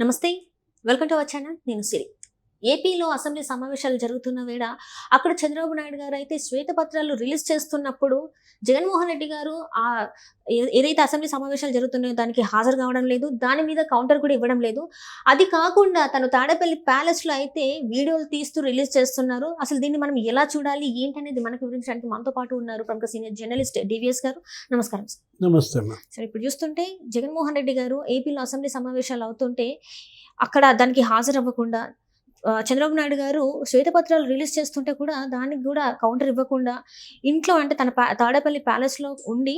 నమస్తే, welcome to our channel. నేను సిరి. ఏపీలో అసెంబ్లీ సమావేశాలు జరుగుతున్న వేళ అక్కడ చంద్రబాబు నాయుడు గారు అయితే శ్వేతపత్రాలు రిలీజ్ చేస్తున్నప్పుడు జగన్మోహన్ రెడ్డి గారు ఏదైతే అసెంబ్లీ సమావేశాలు జరుగుతున్నాయో దానికి హాజరు కావడం లేదు, దాని మీద కౌంటర్ కూడా ఇవ్వడం లేదు. అది కాకుండా తను తాడేపల్లి ప్యాలెస్లో అయితే వీడియోలు తీస్తూ రిలీజ్ చేస్తున్నారు. అసలు దీన్ని మనం ఎలా చూడాలి ఏంటనేది మనకు వివరించడానికి మనతో పాటు ఉన్నారు ప్రముఖ సీనియర్ జర్నలిస్ట్ డివిఎస్ గారు. నమస్కారం సార్. నమస్తే. సరే, ఇప్పుడు చూస్తుంటే జగన్మోహన్ రెడ్డి గారు ఏపీలో అసెంబ్లీ సమావేశాలు అవుతుంటే అక్కడ దానికి హాజరు అవ్వకుండా, చంద్రబాబు నాయుడు గారు శ్వేతపత్రాలు రిలీజ్ చేస్తుంటే కూడా దానికి కూడా కౌంటర్ ఇవ్వకుండా ఇంట్లో అంటే తన తాడేపల్లి ప్యాలెస్లో ఉండి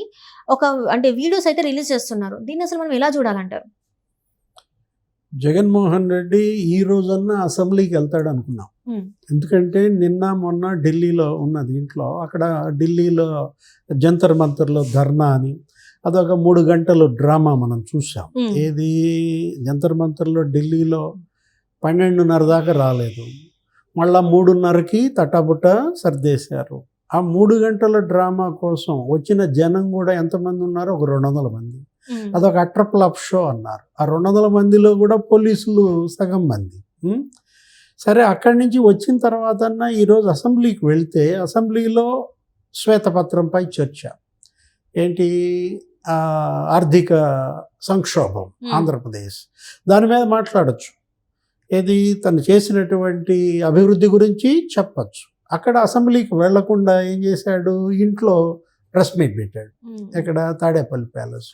అంటే వీడియోస్ అయితే రిలీజ్ చేస్తున్నారు. దీన్ని అసలు మనం ఎలా చూడాలంటారు? జగన్మోహన్ రెడ్డి ఈ రోజన్నా అసెంబ్లీకి వెళ్తాడు అనుకున్నాం. ఎందుకంటే నిన్న మొన్న ఢిల్లీలో ఉన్న దీంట్లో అక్కడ ఢిల్లీలో జంతర్ మంతర్లో ధర్నా అని అదొక 3 గంటలు డ్రామా మనం చూసాం. ఏది జంతర్ మంతర్లో ఢిల్లీలో 12:30 దాకా రాలేదు, మళ్ళా 3:30కి తటాబుట్ట సర్దేశారు. ఆ 3 గంటల డ్రామా కోసం వచ్చిన జనం కూడా ఎంతమంది ఉన్నారో ఒక 200 మంది. అదొక అట్రప్లాప్ షో అన్నారు. ఆ 200 మందిలో కూడా పోలీసులు సగం మంది. సరే, అక్కడి నుంచి వచ్చిన తర్వాత ఈరోజు అసెంబ్లీకి వెళ్తే అసెంబ్లీలో శ్వేతపత్రంపై చర్చ ఏంటి, ఆర్థిక సంక్షోభం ఆంధ్రప్రదేశ్, దాని మీద మాట్లాడచ్చు. ఏది తను చేసినటువంటి అభివృద్ధి గురించి చెప్పచ్చు. అక్కడ అసెంబ్లీకి వెళ్లకుండా ఏం చేశాడు, ఇంట్లో ప్రెస్ మీట్ పెట్టాడు. ఇక్కడ తాడేపల్లి ప్యాలెస్.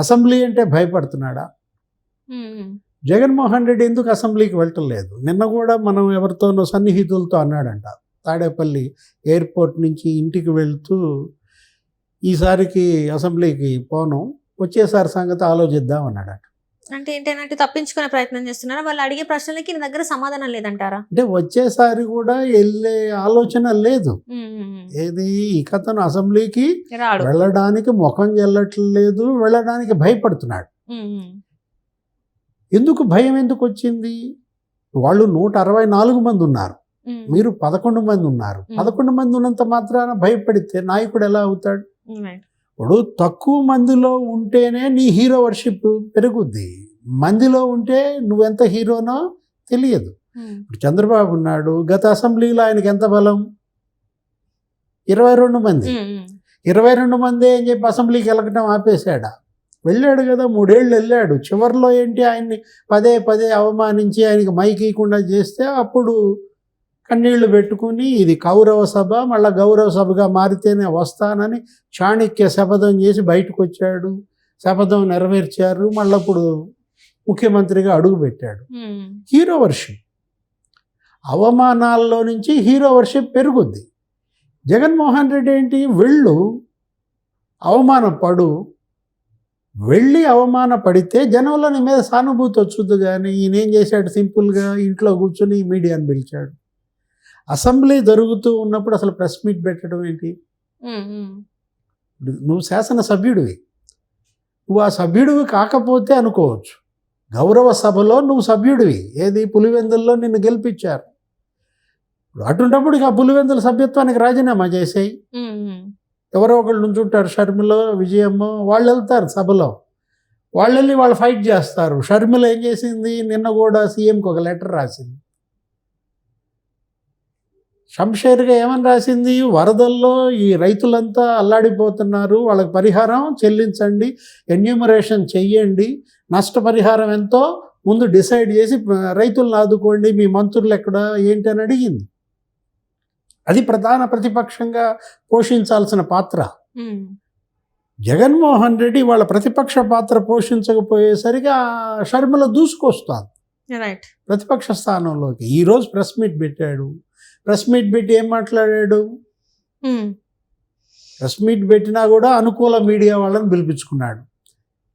అసెంబ్లీ అంటే భయపడుతున్నాడా? జగన్మోహన్ రెడ్డి ఎందుకు అసెంబ్లీకి వెళ్ళటలేదు? నిన్న కూడా మనం ఎవరితోనో సన్నిహితులతో అన్నాడంట, తాడేపల్లి ఎయిర్పోర్ట్ నుంచి ఇంటికి వెళ్తూ ఈసారికి అసెంబ్లీకి పోను, వచ్చేసారి సంగతి ఆలోచిద్దాం అన్నాడట. అంటే ఏంటంటే తప్పించుకునే ప్రయత్నం చేస్తున్నారా? వాళ్ళు అడిగే ప్రశ్నలకి నీ దగ్గర సమాధానం లేదంటారా? అంటే వచ్చేసారి కూడా వెళ్ళే ఆలోచన లేదు. ఏది ఇకతను అసెంబ్లీకి వెళ్ళడానికి ముఖం చెల్లట్లేదు, వెళ్ళడానికి భయపడుతున్నాడు. ఎందుకు భయం ఎందుకు వచ్చింది? వాళ్ళు 164 మంది ఉన్నారు, మీరు 11 మంది ఉన్నారు. 11 మంది ఉన్నంత మాత్రాన భయపడితే నాయకుడు ఎలా అవుతాడు? ఇప్పుడు తక్కువ మందిలో ఉంటేనే నీ హీరో వర్షిప్ పెరుగుద్ది. మందిలో ఉంటే నువ్వెంత హీరోనో తెలియదు. ఇప్పుడు చంద్రబాబు ఉన్నాడు, గత అసెంబ్లీలో ఆయనకి ఎంత బలం? 22 మంది. 22 మంది అని చెప్పి అసెంబ్లీకి వెళ్ళకటం ఆపేశాడా? వెళ్ళాడు కదా, 3 ఏళ్ళు వెళ్ళాడు. చివరిలో ఏంటి, ఆయన్ని పదే పదే అవమానించి ఆయనకి మైక్ ఇవ్వకుండా చేస్తే అప్పుడు కన్నీళ్లు పెట్టుకుని ఇది కౌరవ సభ, మళ్ళీ గౌరవ సభగా మారితేనే వస్తానని చాణక్య శపథం చేసి బయటకు వచ్చాడు. శపథం నెరవేర్చారు, మళ్ళీ ఇప్పుడు ముఖ్యమంత్రిగా అడుగుపెట్టాడు. హీరో వర్షిప్, అవమానాల్లో నుంచి హీరో వర్షిప్ పెరుగుద్ది. జగన్మోహన్ రెడ్డి ఏంటి, వెళ్ళు అవమానం పడు, వెళ్ళి అవమాన పడితే జనంలో నీ మీద సానుభూతి వచ్చుద్ది. కానీ ఈయనేం చేశాడు, సింపుల్గా ఇంట్లో కూర్చొని మీడియాని పిలిచాడు. అసెంబ్లీ జరుగుతూ ఉన్నప్పుడు అసలు ప్రెస్ మీట్ పెట్టడం ఏంటి? నువ్వు శాసనసభ్యుడివి, నువ్వు ఆ సభ్యుడివి కాకపోతే అనుకోవచ్చు, గౌరవ సభలో నువ్వు సభ్యుడివి. ఏది పులివెందుల్లో నిన్ను గెలిపించారు. అటుంటప్పుడు ఇక పులివెందుల సభ్యత్వానికి రాజీనామా చేసేయి. ఎవరో ఒకళ్ళు నుంచుంటారు, షర్మిల, విజయమ్మ, వాళ్ళు వెళ్తారు సభలో, వాళ్ళు వెళ్ళి వాళ్ళు ఫైట్ చేస్తారు. షర్మిల ఏం చేసింది, నిన్న కూడా సీఎంకి ఒక లెటర్ రాసింది. షంషేర్గా ఏమని రాసింది, వరదల్లో ఈ రైతులంతా అల్లాడిపోతున్నారు, వాళ్ళకి పరిహారం చెల్లించండి, ఎన్యూమరేషన్ చెయ్యండి, నష్టపరిహారం ఎంతో ముందు డిసైడ్ చేసి రైతులను ఆదుకోండి, మీ మంత్రులు ఎక్కడ ఏంటి అని అడిగింది. అది ప్రధాన ప్రతిపక్షంగా పోషించాల్సిన పాత్ర. జగన్మోహన్ రెడ్డి వాళ్ళ ప్రతిపక్ష పాత్ర పోషించకపోయేసరికి షర్మిల దూసుకొస్తాను ప్రతిపక్ష స్థానంలోకి. ఈరోజు ప్రెస్ మీట్ పెట్టాడు. ప్రెస్ మీట్ పెట్టి ఏం మాట్లాడాడు? ప్రెస్ మీట్ పెట్టినా కూడా అనుకూల మీడియా వాళ్ళని పిలిపించుకున్నాడు.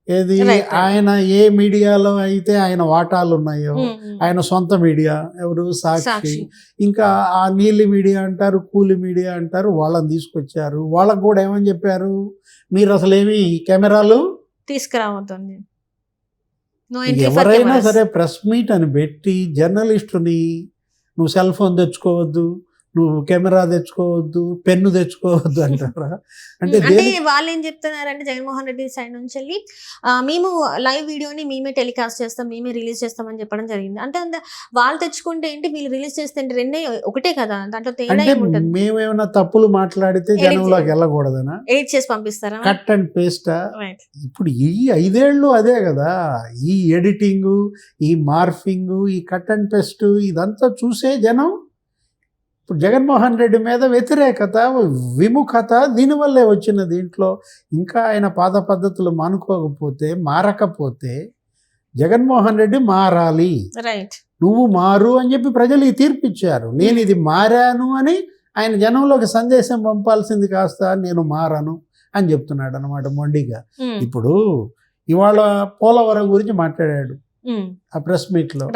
ఏది, ఆయన ఏ మీడియాలో అయితే ఆయన వాటాలు ఉన్నాయో, ఆయన సొంత మీడియా, ఎవరు, సాక్షి, ఇంకా ఆ నీలి మీడియా అంటారు, కూలి మీడియా అంటారు, వాళ్ళని తీసుకొచ్చారు. వాళ్ళకు కూడా ఏమని చెప్పారు, మీరు అసలు ఏమి కెమెరాలు తీసుకురావద్దండి, ఎవరైనా సరే ప్రెస్ మీట్ అని పెట్టి జర్నలిస్టుని నువ్వు సెల్ ఫోన్ తెచ్చుకోవద్దు, నువ్వు కెమెరా తెచ్చుకోవద్దు, పెన్ను తెచ్చుకోవద్దు అంటారా? అంటే అంటే వాళ్ళు ఏం చెప్తున్నారంటే జగన్మోహన్ రెడ్డి సైడ్ నుంచి వెళ్ళి మేము లైవ్ వీడియోని మేమే టెలికాస్ట్ చేస్తాం, మేమే రిలీజ్ చేస్తామని చెప్పడం జరిగింది. అంటే వాళ్ళు తెచ్చుకుంటే ఏంటి, వీళ్ళు రిలీజ్ చేస్తే ఏంటి, రెండే ఒకటే కదా, దాంట్లో తేడా అంటే ఏముంటుంది? మేమేమైనా తప్పులు మాట్లాడితే జనంలోకి వెళ్ళకూడదనా? ఎడిట్ చేసి పంపిస్తారా? కట్ అండ్ పేస్టా? రైట్. ఇప్పుడు ఈ 5 ఏళ్ళు అదే కదా, ఈ ఎడిటింగు, ఈ మార్ఫింగు, ఈ కట్ అండ్ పేస్ట్, ఇదంతా చూసే జనం ఇప్పుడు జగన్మోహన్ రెడ్డి మీద వ్యతిరేకత, విముఖత దీనివల్లే వచ్చిన దీంట్లో. ఇంకా ఆయన పాత పద్ధతులు మానుకోకపోతే, మారకపోతే జగన్మోహన్ రెడ్డి మారాలి, రైట్, నువ్వు మారు అని చెప్పి ప్రజలు ఈ తీర్పు ఇచ్చారు. నేను ఇది మారాను అని ఆయన జనంలోకి సందేశం పంపాల్సింది కాస్త నేను మారాను అని చెప్తున్నాడు అనమాట మొండిగా. ఇప్పుడు ఇవాళ పోలవరం గురించి మాట్లాడాడు ఆ ప్రెస్ మీట్లో.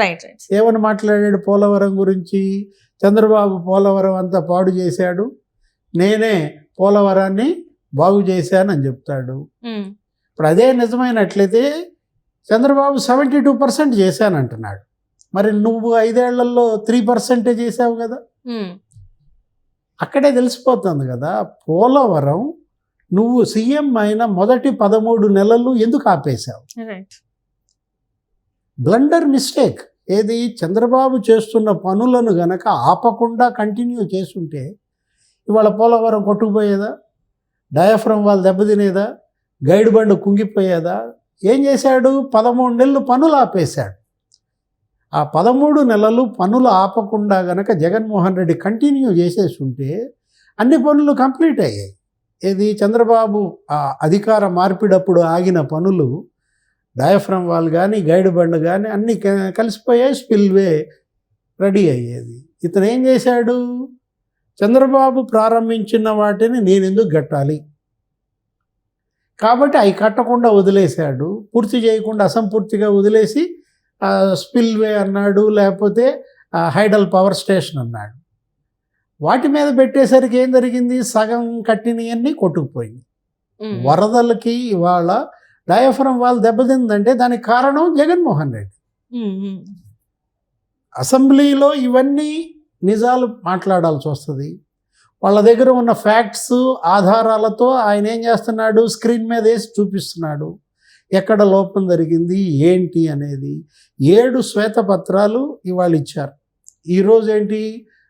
ఏమని మాట్లాడాడు పోలవరం గురించి? చంద్రబాబు పోలవరం అంతా పాడు చేశాడు, నేనే పోలవరాన్ని బాగు చేశానని చెప్తాడు. ఇప్పుడు అదే నిజమైనట్లయితే చంద్రబాబు 72% చేశానంటున్నాడు. మరి నువ్వు 5 ఏళ్లలో 3% చేసావు కదా. అక్కడే తెలిసిపోతుంది కదా, పోలవరం నువ్వు సీఎం అయిన మొదటి 13 నెలలు ఎందుకు ఆపేశావు? Blunder mistake. ఏది, చంద్రబాబు చేస్తున్న పనులను గనక ఆపకుండా కంటిన్యూ చేస్తుంటే ఇవాళ పోలవరం కొట్టుకుపోయేదా? డయాఫ్రమ్ వాళ్ళు దెబ్బతినేదా? Guide bund కుంగిపోయేదా? ఏం చేశాడు? 13 నెలలు పనులు ఆపేశాడు. ఆ 13 నెలలు పనులు ఆపకుండా గనక జగన్మోహన్ రెడ్డి కంటిన్యూ చేసేస్తుంటే అన్ని పనులు కంప్లీట్ అయ్యాయి. ఏది, చంద్రబాబు అధికార మార్పిడప్పుడు ఆగిన పనులు, డయాఫ్రమ్ వాల్ కానీ గైడ్ బండ్ కానీ అన్నీ కలిసిపోయాయి, స్పిల్వే రెడీ అయ్యేది. ఇతను ఏం చేశాడు? చంద్రబాబు ప్రారంభించిన వాటిని నేను ఎందుకు కట్టాలి కాబట్టి అవి కట్టకుండా వదిలేశాడు. పూర్తి చేయకుండా అసంపూర్తిగా వదిలేసి స్పిల్వే అన్నాడు, లేకపోతే హైడల్ పవర్ స్టేషన్ అన్నాడు. వాటి మీద పెట్టేసరికి ఏం జరిగింది? సగం కట్టినవన్నీ కొట్టుకుపోయింది. వరదలకి ఇవాళ డయాఫ్రమ్ వాల్ దెబ్బతిందంటే దానికి కారణం జగన్మోహన్ రెడ్డి. అసెంబ్లీలో ఇవన్నీ నిజాలు మాట్లాడాల్సి వస్తుంది. వాళ్ళ దగ్గర ఉన్న ఫ్యాక్ట్స్ ఆధారాలతో ఆయన ఏం చేస్తున్నాడు? స్క్రీన్ మీద వేసి చూపిస్తున్నాడు ఎక్కడ లోపం జరిగింది ఏంటి అనేది. 7 శ్వేతపత్రాలు ఇవాళ ఇచ్చారు. ఈరోజు ఏంటి,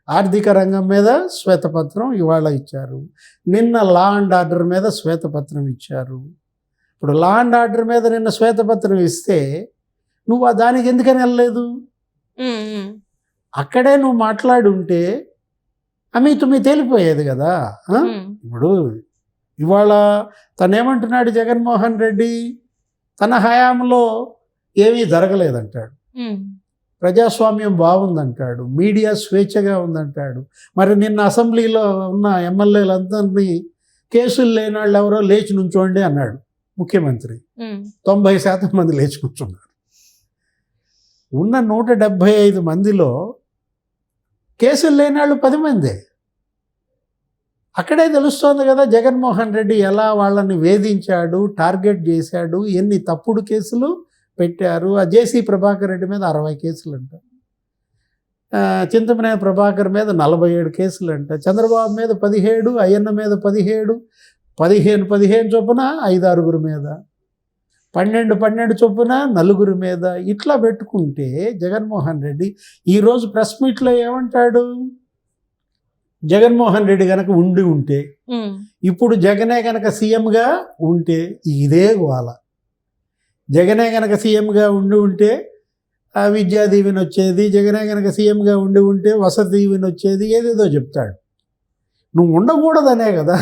ఆర్థిక రంగం మీద శ్వేతపత్రం ఇవాళ ఇచ్చారు. నిన్న లా అండ్ ఆర్డర్ మీద శ్వేతపత్రం ఇచ్చారు. ఇప్పుడు లా అండ్ ఆర్డర్ మీద నిన్న శ్వేతపత్రం ఇస్తే నువ్వు దానికి ఎందుకని వెళ్ళలేదు? అక్కడే నువ్వు మాట్లాడి ఉంటే తుమ్మి తేలిపోయేది కదా. ఇప్పుడు ఇవాళ తనేమంటున్నాడు జగన్మోహన్ రెడ్డి? తన హయాంలో ఏమీ జరగలేదంటాడు, ప్రజాస్వామ్యం బాగుందంటాడు, మీడియా స్వేచ్ఛగా ఉందంటాడు. మరి నిన్న అసెంబ్లీలో ఉన్న ఎమ్మెల్యేలందరినీ కేసులు లేని వాళ్ళు ఎవరో లేచి నుంచోండి అన్నాడు ముఖ్యమంత్రి. 90% మంది లేచి కూర్చున్నారు. ఉన్న 175 మందిలో కేసులు లేని వాళ్ళు 10 మందే. అక్కడే తెలుస్తోంది కదా జగన్మోహన్ రెడ్డి ఎలా వాళ్ళని వేధించాడు, టార్గెట్ చేశాడు, ఎన్ని తప్పుడు కేసులు పెట్టారు. ఆ జేసీ ప్రభాకర్ రెడ్డి మీద 60 కేసులు అంట, చింతమనేని ప్రభాకర్ మీద 47 కేసులు అంట, చంద్రబాబు మీద 17, అయ్యన్న మీద 17, 15 చొప్పున 5-6 మీద, 12 చొప్పున 4 మీద, ఇట్లా పెట్టుకుంటే జగన్మోహన్ రెడ్డి ఈరోజు ప్రెస్ మీట్లో ఏమంటాడు? జగన్మోహన్ రెడ్డి కనుక ఉండి ఉంటే, ఇప్పుడు జగనే కనుక సీఎంగా ఉంటే ఇదే గోల. జగనే కనుక సీఎంగా ఉండి ఉంటే విద్యా దీవెన వచ్చేది, జగనే కనుక సీఎంగా ఉండి ఉంటే వసతి దీవెన వచ్చేది, ఏదేదో చెప్తాడు. నువ్వు ఉండకూడదనే కదా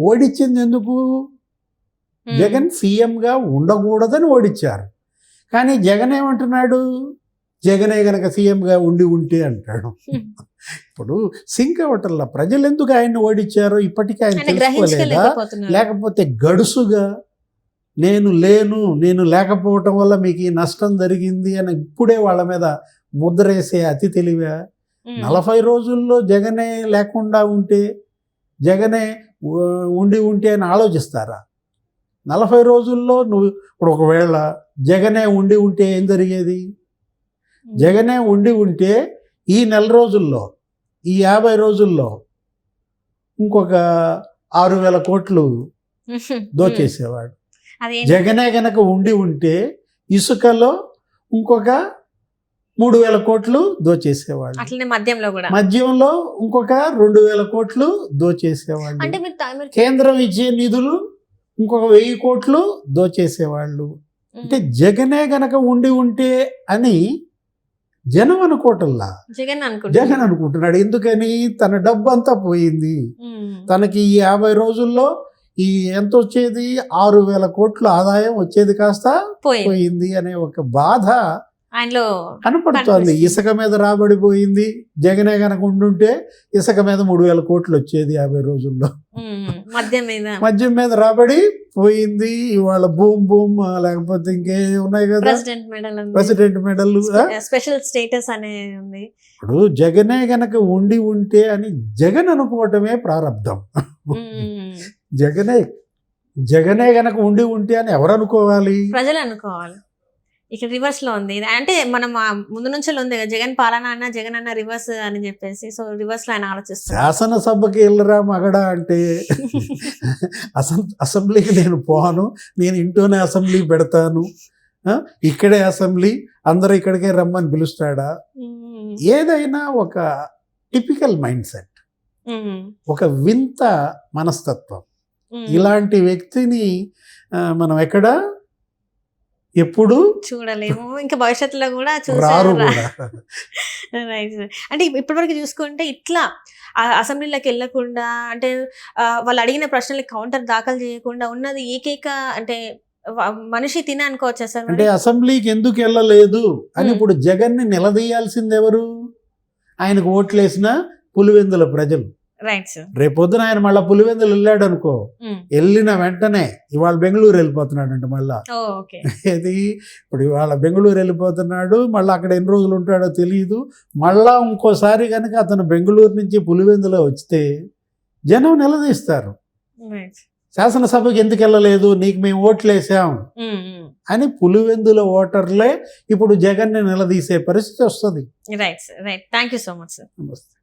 ఓడిచ్చింది. ఎందుకు? జగన్ సీఎంగా ఉండకూడదని ఓడిచ్చారు. కానీ జగన్ ఏమంటున్నాడు? జగనే కనుక సీఎంగా ఉండి ఉంటే అంటాడు. ఇప్పుడు సింక్ అవటంలో ప్రజలు ఎందుకు ఆయన్ని ఓడిచ్చారో ఇప్పటికీ ఆయన తెలుసుకోలేదా? లేకపోతే గడుసుగా నేను లేకపోవటం వల్ల మీకు ఈ నష్టం జరిగింది అని ఇప్పుడే వాళ్ళ మీద ముద్రేసే అతి తెలివా? 40 రోజుల్లో జగనే లేకుండా ఉంటే, జగనే ఉంటే అని ఆలోచిస్తారా? 40 రోజుల్లో నువ్వు ఇప్పుడు ఒకవేళ జగనే ఉంటే ఏం జరిగేది? జగనే ఉంటే ఈ నెల రోజుల్లో ఈ 50 రోజుల్లో ఇంకొక 6,000 కోట్లు దోచేసేవాడు. జగనే గనక ఉండి ఉంటే ఇసుకలో ఇంకొక 3,000 కోట్లు దోచేసేవాళ్ళు. అట్లనే మద్యంలో కూడా, మద్యంలో ఇంకొక 2,000 కోట్లు దోచేసేవాళ్ళు. అంటే మీరు కేంద్రం ఇచ్చే నిధులు ఇంకొక 1,000 కోట్లు దోచేసేవాళ్ళు. అంటే జగనే గనక ఉండి ఉంటే అని జనం అనుకోవటంలా, జగన్ అనుకుంటున్నాడు. ఎందుకని? తన డబ్బు అంతా పోయింది. తనకి ఈ 50 రోజుల్లో ఈ ఎంత వచ్చేది, 6,000 కోట్లు ఆదాయం వచ్చేది కాస్త పోయింది అనే ఒక బాధ ఆయనలో కనపడుతోంది. ఇసుక మీద రాబడి పోయింది. జగనే కనుక ఉండుంటే ఇసుక మీద 3,000 కోట్లు వచ్చేది 50 రోజుల్లో. మద్యం మీద రాబడి పోయింది. ఇవాళ బూమ్ లేకపోతే ఇంకే ఉన్నాయి కదా, ప్రెసిడెంట్ మెడల్, స్పెషల్ స్టేటస్ అనే ఉంది. ఇప్పుడు జగనే గనక ఉండి ఉంటే అని జగన్ అనుకోవటమే ప్రారంధం. జగనే గనక ఉండి ఉంటే అని ఎవరు అనుకోవాలి? ప్రజలు అనుకోవాలి. ఇక్కడ రివర్స్ లో ఉంది. అంటే మనం ముందు నుంచి ఉంది జగన్ పాలన అన్న, జగన్ అన్న రివర్స్ అని చెప్పేసి, సో రివర్స్ లో ఆయన ఆలోచిస్తారు. శాసనసభకి వెళ్ళరా మగడా అంటే అసెంబ్లీకి నేను పోను, నేను ఇంట్లోనే అసెంబ్లీ పెడతాను, ఇక్కడే అసెంబ్లీ, అందరూ ఇక్కడికే రమ్మని పిలుస్తాడా? ఏదైనా ఒక టిపికల్ మైండ్ సెట్, ఒక వింత మనస్తత్వం. ఇలాంటి వ్యక్తిని మనం ఎక్కడ ఎప్పుడు చూడలేము, ఇంకా భవిష్యత్తులో కూడా రారు కూడా. రైట్. అంటే ఇప్పటివరకు చూసుకుంటే ఇట్లా అసెంబ్లీలోకి వెళ్ళకుండా, అంటే వాళ్ళు అడిగిన ప్రశ్నలకు కౌంటర్ దాఖలు చేయకుండా ఉన్నది ఏకైక అంటే మనిషి తినే అనుకోవచ్చా సార్? అంటే అసెంబ్లీకి ఎందుకు వెళ్ళలేదు అని ఇప్పుడు జగన్ని నిలదీయాల్సింది ఎవరు? ఆయనకు ఓట్లేసిన పులివెందుల ప్రజలు. Right sir. రేపొద్దున ఆయన మళ్ళీ పులివెందులు వెళ్ళాడు అనుకో, వెళ్ళిన వెంటనే ఇవాళ బెంగళూరు వెళ్ళిపోతున్నాడు అంట. మళ్ళా ఇది ఇప్పుడు ఇవాళ బెంగళూరు వెళ్ళిపోతున్నాడు, మళ్ళీ అక్కడ ఎన్ని రోజులు ఉంటాడో తెలియదు. మళ్ళా ఇంకోసారి కనుక అతను బెంగళూరు నుంచి పులివెందులో వస్తే జనం నిలదీస్తారు. శాసనసభకి ఎందుకు వెళ్ళలేదు, నీకు మేము ఓట్లేసాం అని పులివెందుల ఓటర్లే ఇప్పుడు జగన్ని నిలదీసే పరిస్థితి వస్తుంది. Right sir. Right. Thank you so much sir. నమస్తే.